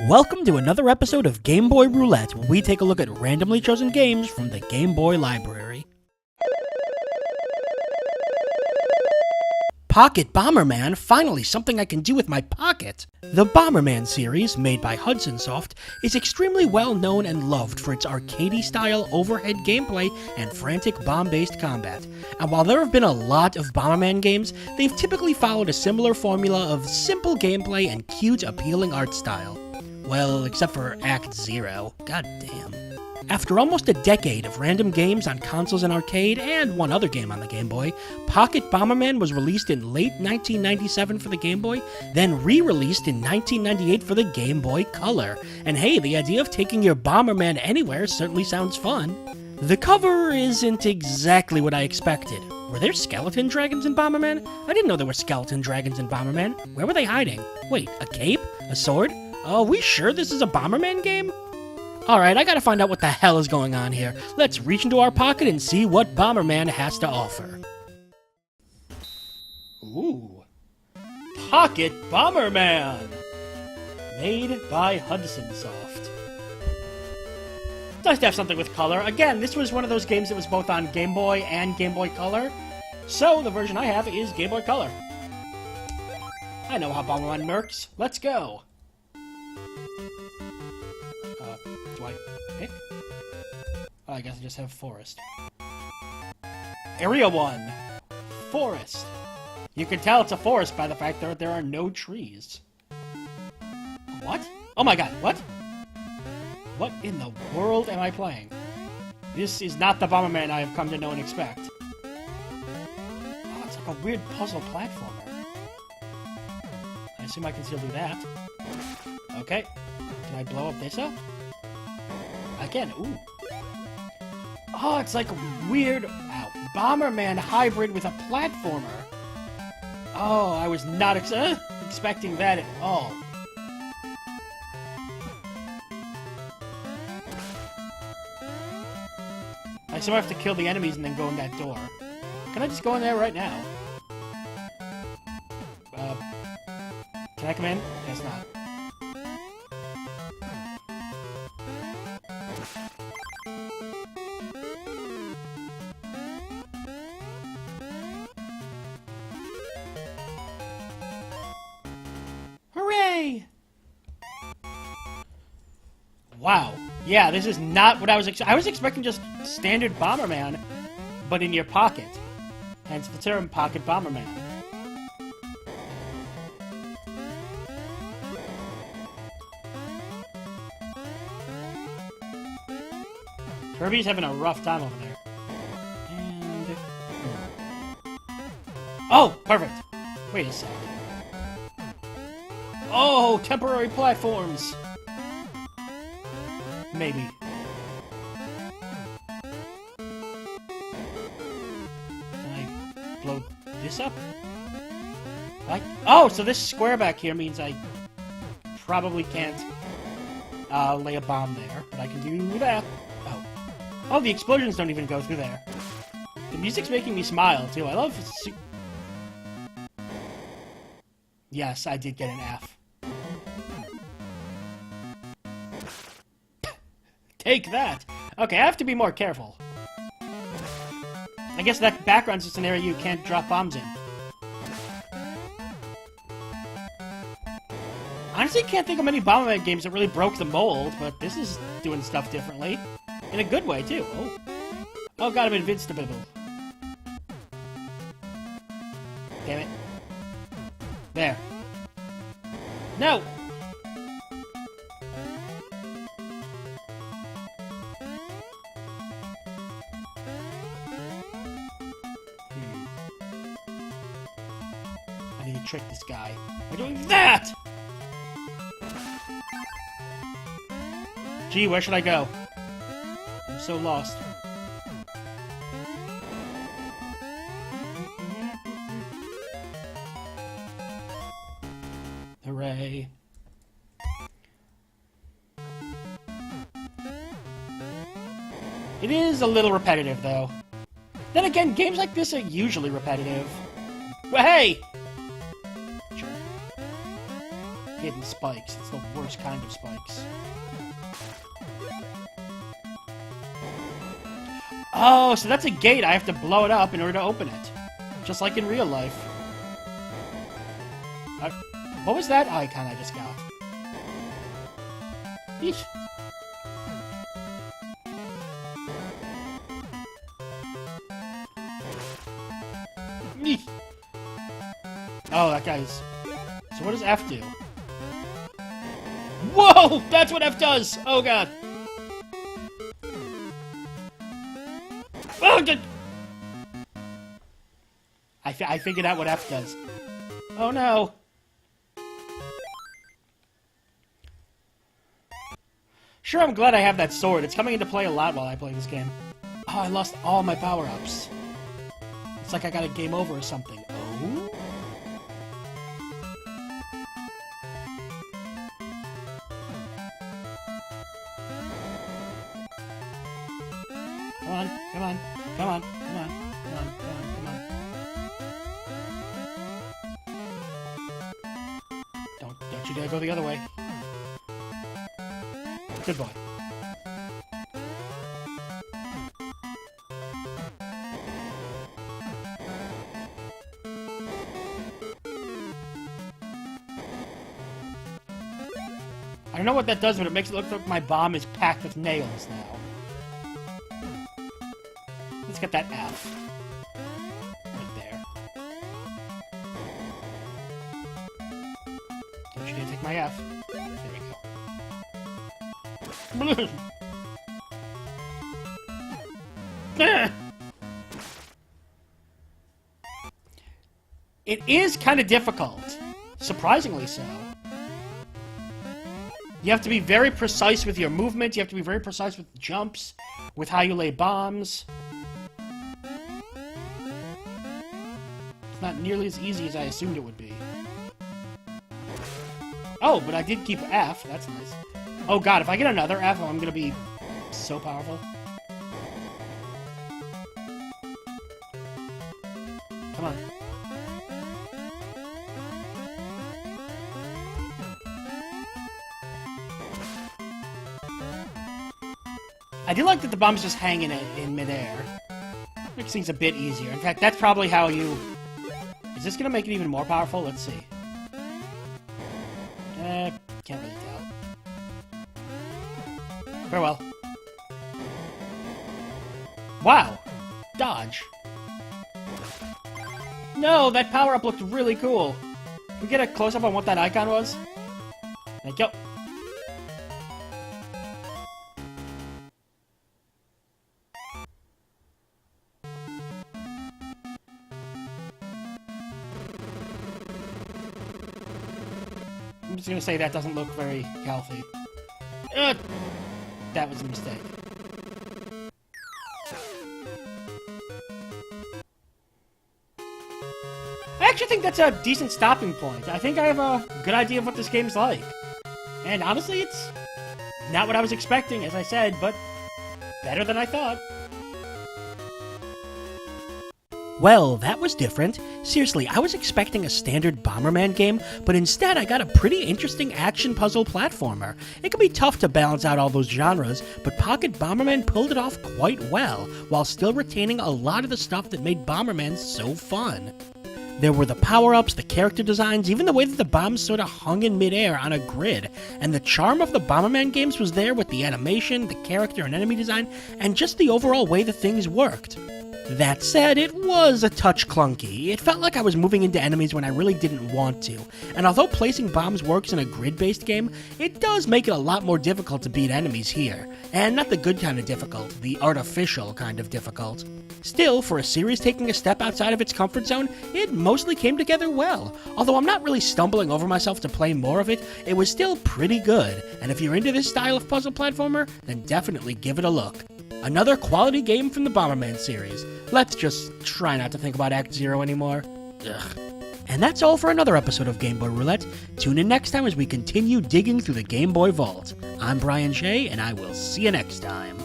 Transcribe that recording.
Welcome to another episode of Game Boy Roulette, where we take a look at randomly chosen games from the Game Boy library. Pocket Bomberman, finally something I can do with my pocket! The Bomberman series, made by Hudson Soft, is extremely well known and loved for its arcadey-style overhead gameplay and frantic bomb-based combat. And while there have been a lot of Bomberman games, they've typically followed a similar formula of simple gameplay and cute, appealing art style. Well, except for Act Zero. God damn. After almost a decade of random games on consoles and arcade, and one other game on the Game Boy, Pocket Bomberman was released in late 1997 for the Game Boy, then re-released in 1998 for the Game Boy Color. And hey, the idea of taking your Bomberman anywhere certainly sounds fun. The cover isn't exactly what I expected. Were there skeleton dragons in Bomberman? I didn't know there were skeleton dragons in Bomberman. Where were they hiding? Wait, a cape? A sword? Are we sure this is a Bomberman game? Alright, I gotta find out what the hell is going on here. Let's reach into our pocket and see what Bomberman has to offer. Ooh. Pocket Bomberman! Made by Hudson Soft. Nice to have something with color. Again, this was one of those games that was both on Game Boy and Game Boy Color. So, the version I have is Game Boy Color. I know how Bomberman works. Let's go! Do I pick? Oh, I guess I just have Forest. Area 1. Forest. You can tell it's a forest by the fact that there are no trees. What? Oh my god, what? What in the world am I playing? This is not the Bomberman I have come to know and expect. Oh, it's like a weird puzzle platformer. I assume I can still do that. Okay. Can I blow up this up? I can. Ooh. Oh, it's like a weird Bomberman hybrid with a platformer. Oh, I was not expecting that at all. I still have to kill the enemies and then go in that door. Can I just go in there right now? Can I come in? Guess not. Wow. Yeah, this is not what I was expecting. I was expecting just standard Bomberman, but in your pocket. Hence the term Pocket Bomberman. Kirby's having a rough time over there. And... oh, perfect. Wait a sec. Oh, temporary platforms. Maybe. Can I blow this up? Like, oh, so this square back here means I probably can't lay a bomb there, but I can do that. Oh. Oh, the explosions don't even go through there. The music's making me smile, too. I love... yes, I did get an F. Take that! Okay, I have to be more careful. I guess that background's just an area you can't drop bombs in. Honestly, can't think of many Bomberman games that really broke the mold, but this is doing stuff differently. In a good way, too. Oh. Oh god, I'm invincible. Damn it. There. No! I need to trick this guy by doing that! Gee, where should I go? I'm so lost. Hooray. It is a little repetitive, though. Then again, games like this are usually repetitive. Well, hey! Sure. hitting spikes. It's the worst kind of spikes. Oh, so that's a gate. I have to blow it up in order to open it. Just like in real life. What was that icon I just got? Yeesh. Yeesh. Oh, that guy's... So what does F do? Whoa! That's what F does! Oh, God. Oh, God. I figured out what F does. Oh, no. Sure, I'm glad I have that sword. It's coming into play a lot while I play this game. Oh, I lost all my power-ups. It's like I got a game over or something. Oh? Come on, come on, come on, come on, come on, come on, come on. Don't you dare go the other way. Good boy. I don't know what that does, but it makes it look like my bomb is packed with nails now. Let's get that F. Right there. Don't you dare take my F. There we go. It is kind of difficult. Surprisingly so. You have to be very precise with your movement. You have to be very precise with jumps, with how you lay bombs. It's not nearly as easy as I assumed it would be. Oh, but I did keep F. That's nice. Oh god, if I get another F, I'm gonna be so powerful. Come on. I do like that the bomb's just hanging in midair. Makes things a bit easier. In fact, that's probably how you... Is this gonna make it even more powerful? Let's see. Can't really tell. Very well. Wow! Dodge. No, that power-up looked really cool. Can we get a close-up on what that icon was? Thank you. I'm just gonna say that doesn't look very healthy. That was a mistake. I actually think that's a decent stopping point. I think I have a good idea of what this game's like. And honestly, it's not what I was expecting, as I said, but better than I thought. Well, that was different. Seriously, I was expecting a standard Bomberman game, but instead I got a pretty interesting action puzzle platformer. It can be tough to balance out all those genres, but Pocket Bomberman pulled it off quite well, while still retaining a lot of the stuff that made Bomberman so fun. There were the power-ups, the character designs, even the way that the bombs sort of hung in midair on a grid, and the charm of the Bomberman games was there with the animation, the character and enemy design, and just the overall way that things worked. That said, it was a touch clunky. It felt like I was moving into enemies when I really didn't want to, and although placing bombs works in a grid-based game, it does make it a lot more difficult to beat enemies here. And not the good kind of difficult, the artificial kind of difficult. Still, for a series taking a step outside of its comfort zone, it mostly came together well. Although I'm not really stumbling over myself to play more of it, it was still pretty good, and if you're into this style of puzzle platformer, then definitely give it a look. Another quality game from the Bomberman series. Let's just try not to think about Act Zero anymore. Ugh. And that's all for another episode of Game Boy Roulette. Tune in next time as we continue digging through the Game Boy vault. I'm Brian Shea, and I will see you next time.